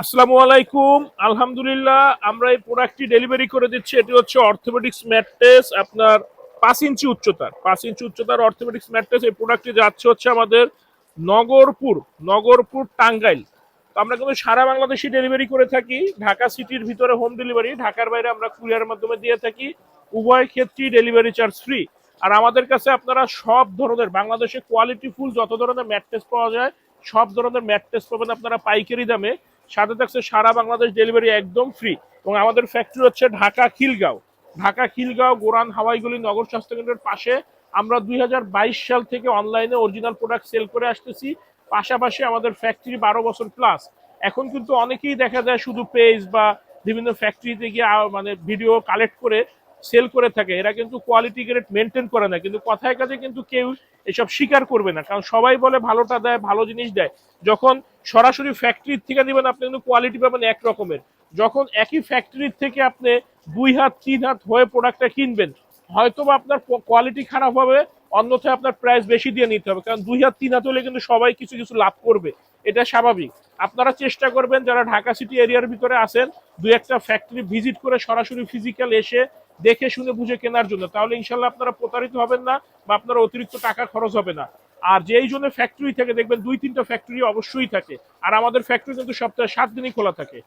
আসসালামু আলাইকুম। আলহামদুলিল্লাহ, আমরা এই প্রোডাক্টটি ডেলিভারি করে দিচ্ছি। এটি হচ্ছে অর্থোপেডিক্স ম্যাট্রেস, আপনার 5 ইঞ্চি উচ্চতার অর্থোপেডিক্স ম্যাট্রেস। এই প্রোডাক্টটি যাচ্ছে হচ্ছে আমাদের নগরপুর নগরপুর টাঙ্গাইল। তো আমরা কিন্তু সারা বাংলাদেশে ডেলিভারি করে থাকি। ঢাকা সিটির ভিতরে হোম ডেলিভারি, ঢাকার বাইরে আমরা কুরিয়ারের মাধ্যমে দিয়ে থাকি। উভয় ক্ষেত্রেই ডেলিভারি চার্জ ফ্রি। আর আমাদের কাছে আপনারা সব ধরনের বাংলাদেশে কোয়ালিটি ফুল যত ধরনের ম্যাট্রেস পাওয়া যায় সব ধরনের ম্যাট্রেস পাবেন আপনারা পাইকারি দামে। সাথে থাকছে সারা বাংলাদেশ ডেলিভারি একদম ফ্রি। এবং আমাদের ফ্যাক্টরি হচ্ছে ঢাকা খিলগাঁও গোরান হাওয়াইগুলি নগর স্বাস্থ্য কেন্দ্রের পাশে। আমরা 2022 সাল থেকে অনলাইনে অরিজিনাল প্রোডাক্ট সেল করে আসতেছি। পাশাপাশি আমাদের ফ্যাক্টরি 12 বছর প্লাস। এখন কিন্তু অনেকেই দেখা যায় শুধু পেজ বা বিভিন্ন ফ্যাক্টরিতে গিয়ে মানে ভিডিও কালেক্ট করে সেল করে থাকে। এরা কিন্তু কোয়ালিটি গ্রেড মেনটেন করে না, কিন্তু কথায় কাজে কিন্তু কেউ এসব স্বীকার করবে না, কারণ সবাই বলে ভালোটা দেয়, ভালো জিনিস দেয়। যখন সরাসরি ফ্যাক্টরির থেকে দিবেন আপনি কিন্তু কোয়ালিটি পাবেন এক রকমের। যখন একই ফ্যাক্টরির থেকে আপনি 2 হাত 3 হাত হয়ে প্রোডাক্টটা কিনবেন, হয়তো বা আপনার কোয়ালিটি খারাপ হবে, অন্যথায় আপনার প্রাইস বেশি দিয়ে নিতে হবে, কারণ 2 হাত 3 হাত হলে কিন্তু সবাই কিছু কিছু লাভ করবে। এটা স্বাভাবিক। আপনারা চেষ্টা করবেন যারা ঢাকা সিটি এরিয়ার ভিতরে আছেন, 2-1টা ফ্যাক্টরি ভিজিট করে সরাসরি ফিজিক্যাল এসে দেখে শুনে বুঝে কেনার জন্য, তাহলে ইনশাল্লাহ আপনারা প্রতারিত হবেন না বা আপনার অতিরিক্ত টাকা খরচ হবে না। আর যেই জন্য ফ্যাক্টরি থেকে দেখবেন 2-3টা ফ্যাক্টরি অবশ্যই থাকে। আর আমাদের ফ্যাক্টরি কিন্তু সপ্তাহে 7 দিনই খোলা থাকে।